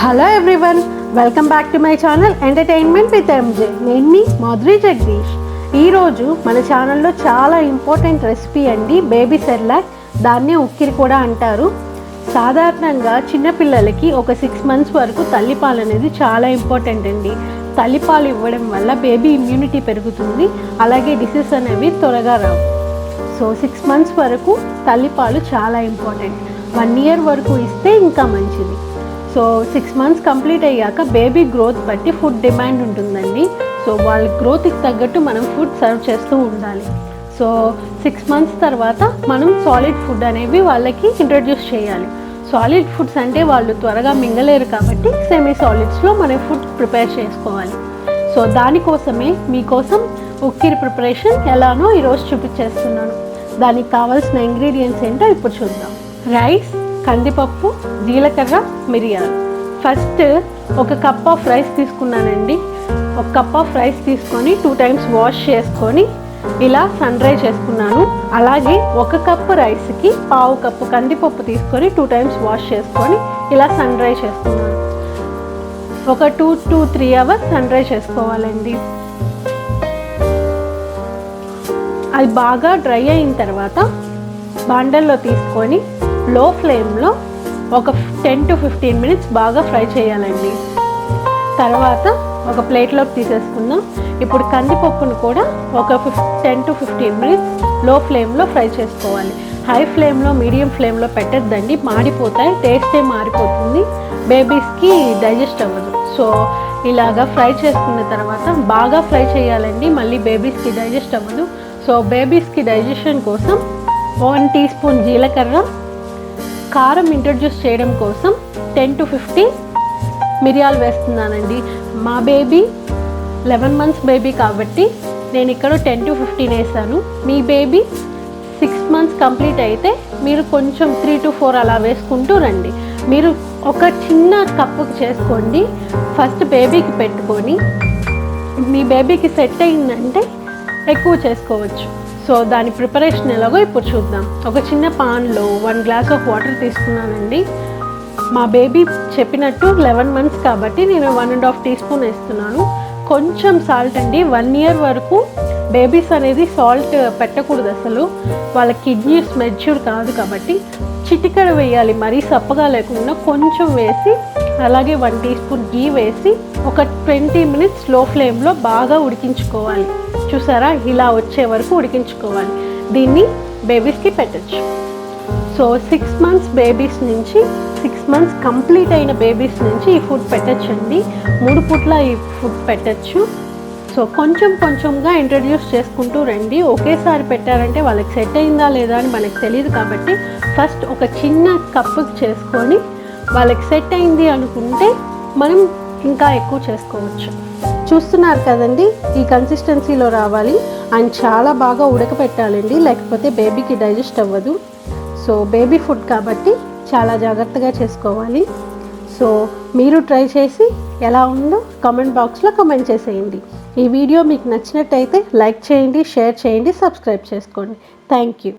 Hello everyone, welcome back to my channel entertainment with MJ. నేను మీ మాధురి జగదీష్. ఈరోజు మన ఛానల్లో చాలా ఇంపార్టెంట్ రెసిపీ అండి, బేబీ సెర్లాక్. దాన్నే ఉక్కిరి కూడా అంటారు. సాధారణంగా చిన్నపిల్లలకి ఒక 6 months వరకు తల్లిపాలు అనేది చాలా ఇంపార్టెంట్ అండి. తల్లిపాలు ఇవ్వడం వల్ల బేబీ ఇమ్యూనిటీ పెరుగుతుంది, అలాగే డిసీజ్ అనేవి త్వరగా రావు. సో 6 months వరకు తల్లిపాలు చాలా ఇంపార్టెంట్. 1 year వరకు ఇస్తే ఇంకా మంచిది. సో 6 months కంప్లీట్ అయ్యాక బేబీ గ్రోత్ బట్టి ఫుడ్ డిమాండ్ ఉంటుందండి. సో వాళ్ళ గ్రోత్కి తగ్గట్టు మనం ఫుడ్ సర్వ్ చేస్తూ ఉండాలి. సో 6 months తర్వాత మనం సాలిడ్ ఫుడ్ అనేవి వాళ్ళకి ఇంట్రడ్యూస్ చేయాలి. సాలిడ్ ఫుడ్స్ అంటే వాళ్ళు త్వరగా మింగలేరు కాబట్టి సెమీ సాలిడ్స్లో మనం ఫుడ్ ప్రిపేర్ చేసుకోవాలి. సో దానికోసమే మీకోసం ఉక్కిరి ప్రిపరేషన్ ఎలానో ఈరోజు చూపించేస్తున్నాను. దానికి కావాల్సిన ఇంగ్రీడియంట్స్ ఏంటో ఇప్పుడు చూద్దాం. రైస్, కందిపప్పు, జీలకర్ర, మిరియాలు. ఫస్ట్ ఒక కప్ ఆఫ్ రైస్ తీసుకున్నానండి. ఒక కప్ ఆఫ్ రైస్ తీసుకొని 2 times వాష్ చేసుకొని ఇలా సన్ డ్రై చేసుకున్నాను. అలాగే ఒక కప్పు రైస్కి 1/2 cup కందిపప్పు తీసుకొని 2 times వాష్ చేసుకొని ఇలా సన్ డ్రై చేసుకున్నాను. ఒక 2 to 3 hours సన్ డ్రై చేసుకోవాలండి. అది బాగా డ్రై అయిన తర్వాత బాండల్లో తీసుకొని లో ఫ్లేమ్లో ఒక 10 to 15 minutes బాగా ఫ్రై చేయాలండి. తర్వాత ఒక ప్లేట్లోకి తీసేసుకుందాం. ఇప్పుడు కందిపప్పును కూడా ఒక 10 to 15 minutes లో ఫ్లేమ్లో ఫ్రై చేసుకోవాలి. హై ఫ్లేమ్లో, మీడియం ఫ్లేమ్లో పెట్టద్దండి, మాడిపోతాయి, టేస్టే మారిపోతుంది, బేబీస్కి డైజెస్ట్ అవ్వదు. సో ఇలాగా ఫ్రై చేసుకున్న తర్వాత బాగా ఫ్రై చేయాలండి, మళ్ళీ బేబీస్కి డైజెస్ట్ అవ్వదు. సో బేబీస్కి డైజెషన్ కోసం 1 teaspoon జీలకర్ర, కారం ఇంట్రడ్యూస్ చేయడం కోసం 10 to 15 మిరియాలు వేస్తున్నానండి. మా బేబీ 11 months బేబీ కాబట్టి నేను ఇక్కడ 10 to 15 వేసాను. మీ బేబీ 6 months కంప్లీట్ అయితే మీరు కొంచెం 3 to 4 అలా వేసుకుంటూ రండి. మీరు ఒక చిన్న కప్పుకి చేసుకోండి, ఫస్ట్ బేబీకి పెట్టుకొని మీ బేబీకి సెట్ అయిందంటే ఎక్కువ చేసుకోవచ్చు. సో దాని ప్రిపరేషన్ ఎలాగో ఇప్పుడు చూద్దాం. ఒక చిన్న పాన్లో 1 glass of వాటర్ తీసుకున్నానండి. మా బేబీ చెప్పినట్టు 11 months కాబట్టి నేను 1.5 teaspoon వేస్తున్నాను. కొంచెం సాల్ట్ అండి. 1 year వరకు బేబీస్ అనేది సాల్ట్ పెట్టకూడదు అసలు, వాళ్ళ కిడ్నీస్ మెచ్యూర్ కాదు కాబట్టి చిటికెడు వేయాలి, మరీ సప్పగా లేకుండా కొంచెం వేసి, అలాగే 1 teaspoon ఘీ వేసి ఒక 20 minutes లో ఫ్లేమ్లో బాగా ఉడికించుకోవాలి. చూసారా, ఇలా వచ్చే వరకు ఉడికించుకోవాలి. దీన్ని బేబీస్కి పెట్టచ్చు. సో 6 months బేబీస్ నుంచి 6 months కంప్లీట్ అయిన బేబీస్ నుంచి ఈ ఫుడ్ పెట్టచ్చండి. 3 పూట్ల ఈ ఫుడ్ పెట్టచ్చు. సో కొంచెం కొంచెంగా ఇంట్రడ్యూస్ చేసుకుంటూ రండి. ఒకేసారి పెట్టారంటే వాళ్ళకి సెట్ అయిందా లేదా అని మనకు తెలియదు కాబట్టి ఫస్ట్ ఒక చిన్న కప్పుకి చేసుకొని వాళ్ళకి సెట్ అయింది అనుకుంటే మనం ఇంకా ఎక్కువ చేసుకోవచ్చు. చూస్తున్నారు కదండి, ఈ కన్సిస్టెన్సీలో రావాలి. అండ్ చాలా బాగా ఉడకపెట్టాలండి, లేకపోతే బేబీకి డైజెస్ట్ అవ్వదు. సో బేబీ ఫుడ్ కాబట్టి చాలా జాగ్రత్తగా చేసుకోవాలి. సో మీరు ట్రై చేసి ఎలా ఉందో కామెంట్ బాక్స్లో కామెంట్ చేసేయండి. ఈ వీడియో మీకు నచ్చినట్టయితే లైక్ చేయండి, షేర్ చేయండి, సబ్స్క్రైబ్ చేసుకోండి. Thank you.